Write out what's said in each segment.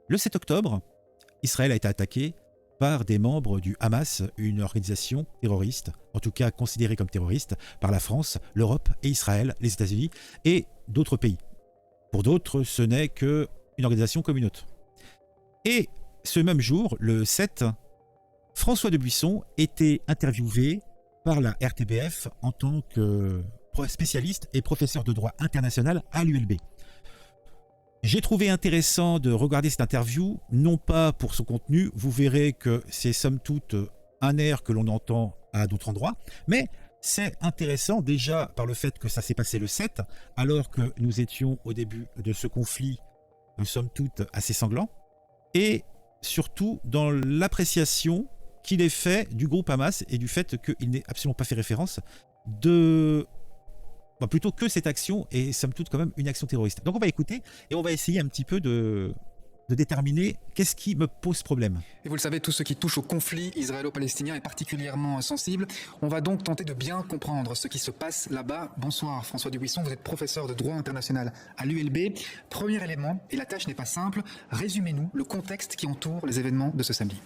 Le 7 octobre, Israël a été attaqué par des membres du Hamas, une organisation terroriste, en tout cas considérée comme terroriste par la France, l'Europe et Israël, les États-Unis et d'autres pays. Pour d'autres, ce n'est qu'une organisation comme une autre. Et ce même jour, le 7, François de Buisson était interviewé par la RTBF en tant que spécialiste et professeur de droit international à l'ULB. J'ai trouvé intéressant de regarder cette interview, non pas pour son contenu, vous verrez que c'est somme toute un air que l'on entend à d'autres endroits, mais c'est intéressant déjà par le fait que ça s'est passé le 7, alors que nous étions au début de ce conflit, somme toute assez sanglant, et surtout dans l'appréciation qu'il est fait du groupe Hamas et du fait qu'il n'ait absolument pas fait référence plutôt que cette action est somme toute quand même une action terroriste. Donc on va écouter et on va essayer un petit peu de déterminer qu'est-ce qui me pose problème. Et vous le savez, tout ce qui touche au conflit israélo-palestinien est particulièrement sensible. On va donc tenter de bien comprendre ce qui se passe là-bas. Bonsoir François Dubuisson, vous êtes professeur de droit international à l'ULB. Premier élément, et la tâche n'est pas simple, résumez-nous le contexte qui entoure les événements de ce samedi.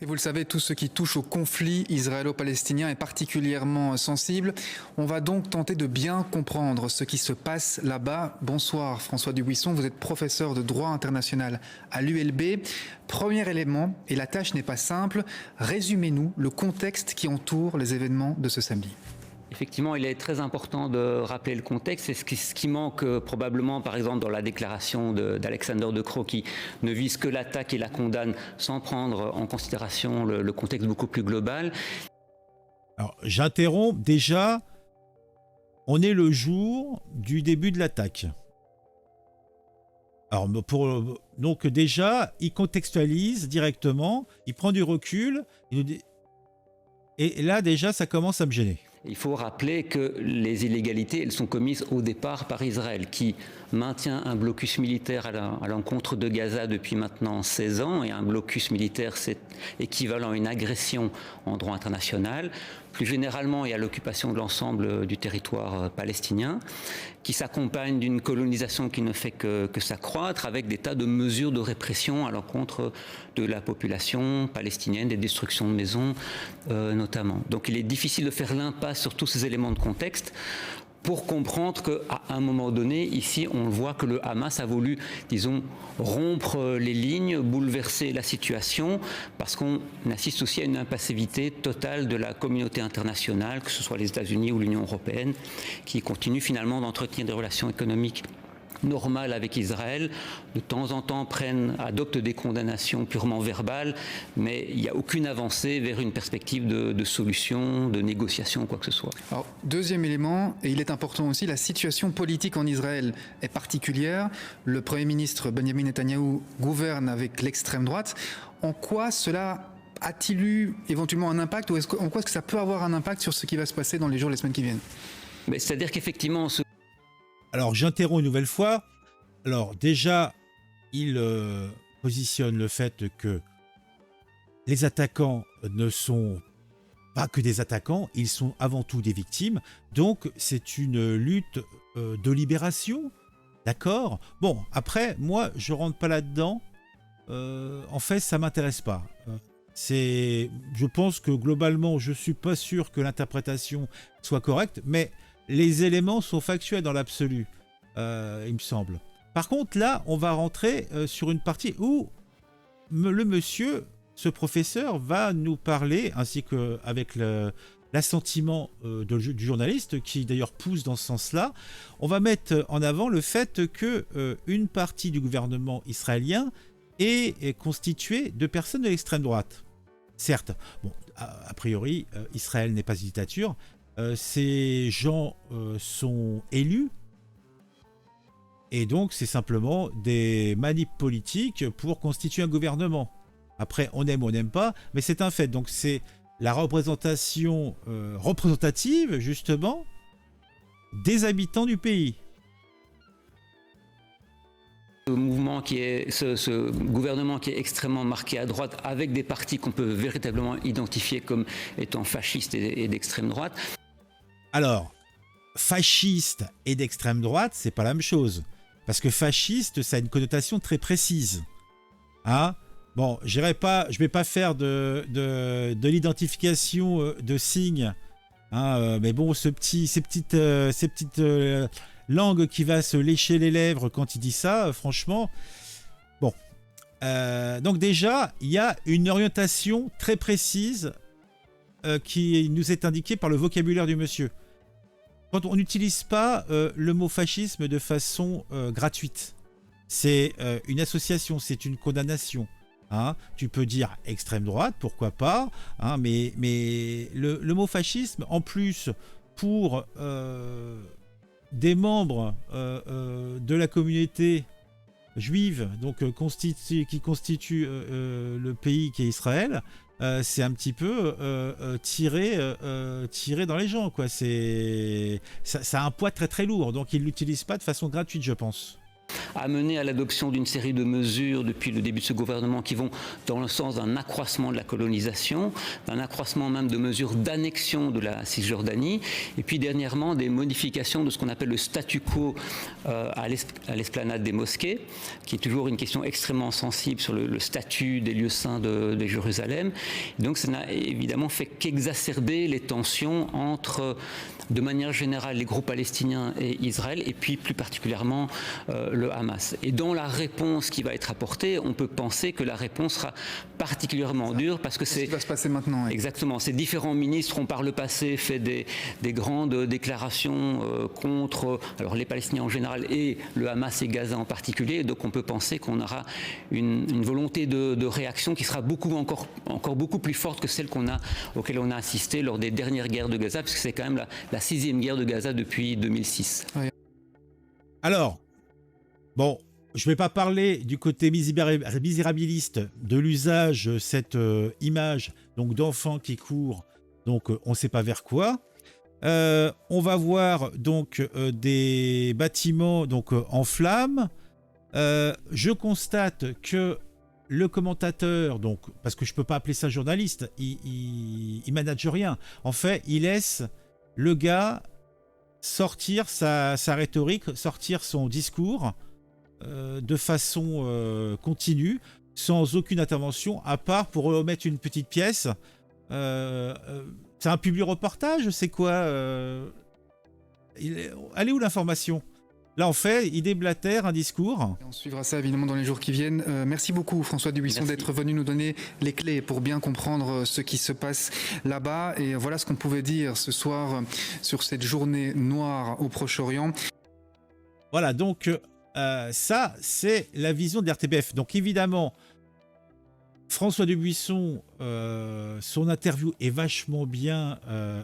Et vous le savez, tout ce qui touche au conflit israélo-palestinien est particulièrement sensible. On va donc tenter de bien comprendre ce qui se passe là-bas. Bonsoir François Dubuisson, vous êtes professeur de droit international à l'ULB. Premier élément, et la tâche n'est pas simple, résumez-nous le contexte qui entoure les événements de ce samedi. Effectivement, il est très important de rappeler le contexte. C'est ce qui manque probablement, par exemple, dans la déclaration d'Alexander De Croo, qui ne vise que l'attaque et la condamne sans prendre en considération le contexte beaucoup plus global. Alors, j'interromps. Déjà, on est le jour du début de l'attaque. Alors, donc déjà, il contextualise directement, il prend du recul, et là, déjà, ça commence à me gêner. Il faut rappeler que les illégalités, elles sont commises au départ par Israël, qui maintient un blocus militaire à l'encontre de Gaza depuis maintenant 16 ans, et un blocus militaire, c'est équivalent à une agression en droit international. Plus généralement, il y a l'occupation de l'ensemble du territoire palestinien, qui s'accompagne d'une colonisation qui ne fait que s'accroître, avec des tas de mesures de répression à l'encontre de la population palestinienne, des destructions de maisons notamment. Donc il est difficile de faire l'impasse sur tous ces éléments de contexte pour comprendre qu'à un moment donné, ici, on voit que le Hamas a voulu, disons, rompre les lignes, bouleverser la situation, parce qu'on assiste aussi à une impassivité totale de la communauté internationale, que ce soit les États-Unis ou l'Union européenne, qui continue finalement d'entretenir des relations économiques normales avec Israël, de temps en temps adoptent des condamnations purement verbales, mais il n'y a aucune avancée vers une perspective de solution, de négociation, quoi que ce soit. Alors, deuxième élément, et il est important aussi, la situation politique en Israël est particulière. Le Premier ministre Benjamin Netanyahou gouverne avec l'extrême droite. En quoi cela a-t-il eu éventuellement un impact, ou en quoi est-ce que ça peut avoir un impact sur ce qui va se passer dans les jours et les semaines qui viennent? C'est-à-dire qu'effectivement, Alors, j'interromps une nouvelle fois. Alors, déjà, il positionne le fait que les attaquants ne sont pas que des attaquants, ils sont avant tout des victimes. Donc, c'est une lutte de libération. D'accord? Bon, après, moi, je rentre pas là-dedans. En fait, ça m'intéresse pas. Je pense que globalement, je suis pas sûr que l'interprétation soit correcte, mais les éléments sont factuels dans l'absolu, il me semble. Par contre, là, on va rentrer sur une partie où le monsieur, ce professeur, va nous parler, ainsi qu'avec l'assentiment du journaliste, qui d'ailleurs pousse dans ce sens-là, on va mettre en avant le fait qu'une partie du gouvernement israélien est constituée de personnes de l'extrême droite. Certes, bon, a priori, Israël n'est pas une dictature. Ces gens sont élus et donc c'est simplement des manips politiques pour constituer un gouvernement. Après, on aime ou on n'aime pas, mais c'est un fait. Donc c'est la représentation représentative, justement, des habitants du pays. Ce gouvernement qui est extrêmement marqué à droite, avec des partis qu'on peut véritablement identifier comme étant fascistes et d'extrême droite. Alors, fasciste et d'extrême droite, c'est pas la même chose. Parce que fasciste, ça a une connotation très précise. Hein? Bon, je vais pas faire de l'identification de signes, hein, mais bon, ces petites langues qui va se lécher les lèvres quand il dit ça, franchement, bon. Donc déjà, il y a une orientation très précise qui nous est indiquée par le vocabulaire du monsieur. Quand on n'utilise pas le mot fascisme de façon gratuite, c'est une association, c'est une condamnation. Hein, tu peux dire extrême droite, pourquoi pas, hein, mais le mot fascisme, en plus, pour des membres de la communauté juive, donc qui constitue le pays qui est Israël, c'est un petit peu tiré dans les gens, quoi. Ça a un poids très très lourd, donc ils ne l'utilisent pas de façon gratuite, je pense. A mené à l'adoption d'une série de mesures depuis le début de ce gouvernement qui vont dans le sens d'un accroissement de la colonisation, d'un accroissement même de mesures d'annexion de la Cisjordanie, et puis dernièrement des modifications de ce qu'on appelle le statu quo à l'esplanade des mosquées, qui est toujours une question extrêmement sensible sur le statut des lieux saints de Jérusalem. Donc ça n'a évidemment fait qu'exacerber les tensions entre, de manière générale, les groupes palestiniens et Israël, et puis plus particulièrement le Hamas. Et dans la réponse qui va être apportée, on peut penser que la réponse sera particulièrement dure parce que c'est... Ce qui va se passer maintenant. Oui. Exactement. Ces différents ministres ont par le passé fait des grandes déclarations contre les Palestiniens en général et le Hamas et Gaza en particulier. Donc on peut penser qu'on aura une volonté de réaction qui sera encore beaucoup plus forte que celle auquel on a assisté lors des dernières guerres de Gaza, puisque c'est quand même la 6e guerre de Gaza depuis 2006. Oui. Alors, bon, je ne vais pas parler du côté misérabiliste de l'usage, cette image donc d'enfants qui courent, donc on ne sait pas vers quoi. On va voir donc des bâtiments donc en flammes. Je constate que le commentateur, donc parce que je ne peux pas appeler ça journaliste, il manage rien. En fait, il laisse le gars sortir sa rhétorique, sortir son discours de façon continue, sans aucune intervention, à part pour remettre une petite pièce. C'est un public reportage, c'est quoi Elle est où l'information? Là, en fait, il déblatère un discours. On suivra ça évidemment dans les jours qui viennent. Merci beaucoup François Dubuisson d'être venu nous donner les clés pour bien comprendre ce qui se passe là-bas. Et voilà ce qu'on pouvait dire ce soir sur cette journée noire au Proche-Orient. Voilà, donc ça, c'est la vision de l'RTBF. Donc évidemment, François Dubuisson, son interview est vachement bien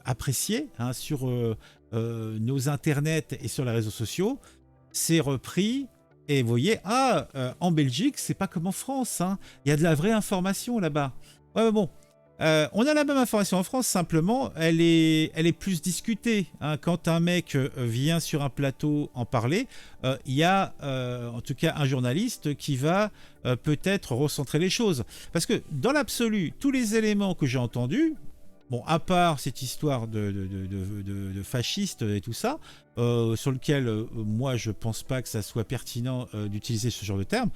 appréciée sur nos internets et sur les réseaux sociaux. C'est repris et vous voyez, en Belgique, c'est pas comme en France. Il y a de la vraie information là-bas. Ouais, mais bon, on a la même information en France, simplement, elle est plus discutée. Quand un mec vient sur un plateau en parler, il y a en tout cas un journaliste qui va peut-être recentrer les choses. Parce que dans l'absolu, tous les éléments que j'ai entendus, bon, à part cette histoire de fascistes et tout ça, sur lequel moi je pense pas que ça soit pertinent d'utiliser ce genre de terme,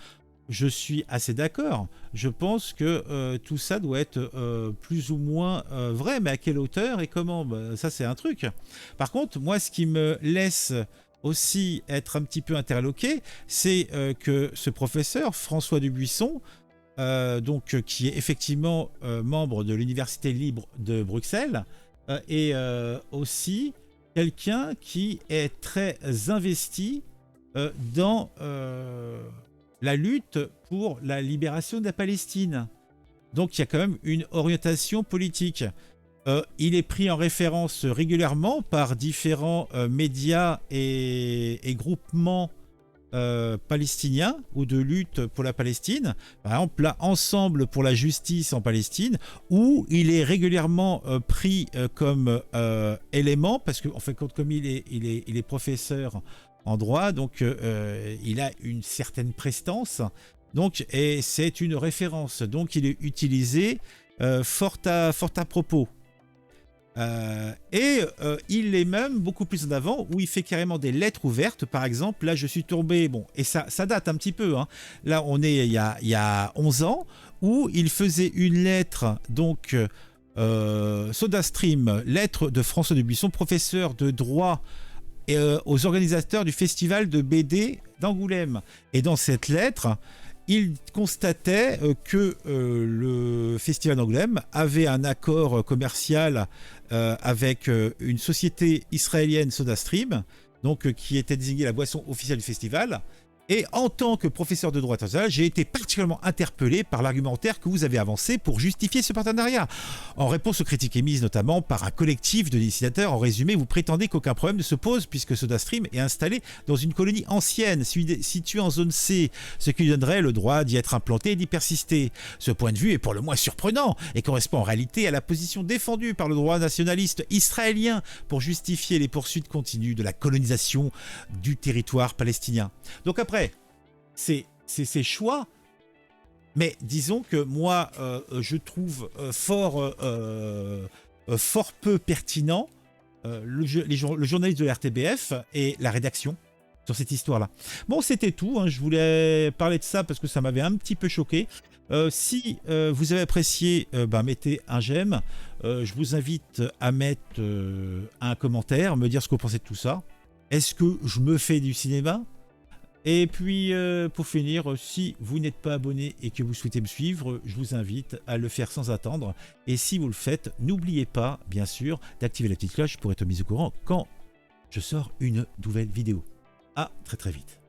je suis assez d'accord. Je pense que tout ça doit être plus ou moins vrai, mais à quelle hauteur et comment, ça c'est un truc. Par contre, moi ce qui me laisse aussi être un petit peu interloqué, c'est que ce professeur, François Dubuisson, donc, qui est effectivement membre de l'Université libre de Bruxelles, est aussi quelqu'un qui est très investi dans la lutte pour la libération de la Palestine. Donc il y a quand même une orientation politique. Il est pris en référence régulièrement par différents médias et groupements palestiniens ou de lutte pour la Palestine, par exemple là, Ensemble pour la justice en Palestine, où il est régulièrement pris comme élément, parce que en fait, comme il est professeur en droit, donc il a une certaine prestance, donc, et c'est une référence, donc il est utilisé fort à propos. Il est même beaucoup plus en avant, où il fait carrément des lettres ouvertes, par exemple. Là, je suis tombé, bon, et ça date un petit peu, hein. Là, on est il y a 11 ans, où il faisait une lettre, donc, SodaStream, lettre de François Dubuisson, professeur de droit aux organisateurs du festival de BD d'Angoulême. Et dans cette lettre, il constatait que le festival d'Angoulême avait un accord commercial avec une société israélienne, SodaStream, donc qui était désignée la boisson officielle du festival. Et en tant que professeur de droit international, j'ai été particulièrement interpellé par l'argumentaire que vous avez avancé pour justifier ce partenariat. En réponse aux critiques émises notamment par un collectif de dessinateurs, en résumé, vous prétendez qu'aucun problème ne se pose puisque SodaStream est installé dans une colonie ancienne, située en zone C, ce qui lui donnerait le droit d'y être implanté et d'y persister. Ce point de vue est pour le moins surprenant et correspond en réalité à la position défendue par le droit nationaliste israélien pour justifier les poursuites continues de la colonisation du territoire palestinien. Donc après, c'est ses choix, mais disons que moi, je trouve fort peu pertinent le journaliste de la RTBF et la rédaction sur cette histoire-là. Bon, c'était tout, hein, je voulais parler de ça parce que ça m'avait un petit peu choqué. Si vous avez apprécié, mettez un j'aime. Je vous invite à mettre un commentaire, me dire ce que vous pensez de tout ça. Est-ce que je me fais du cinéma ? Et puis, pour finir, si vous n'êtes pas abonné et que vous souhaitez me suivre, je vous invite à le faire sans attendre. Et si vous le faites, n'oubliez pas, bien sûr, d'activer la petite cloche pour être mis au courant quand je sors une nouvelle vidéo. À très très vite.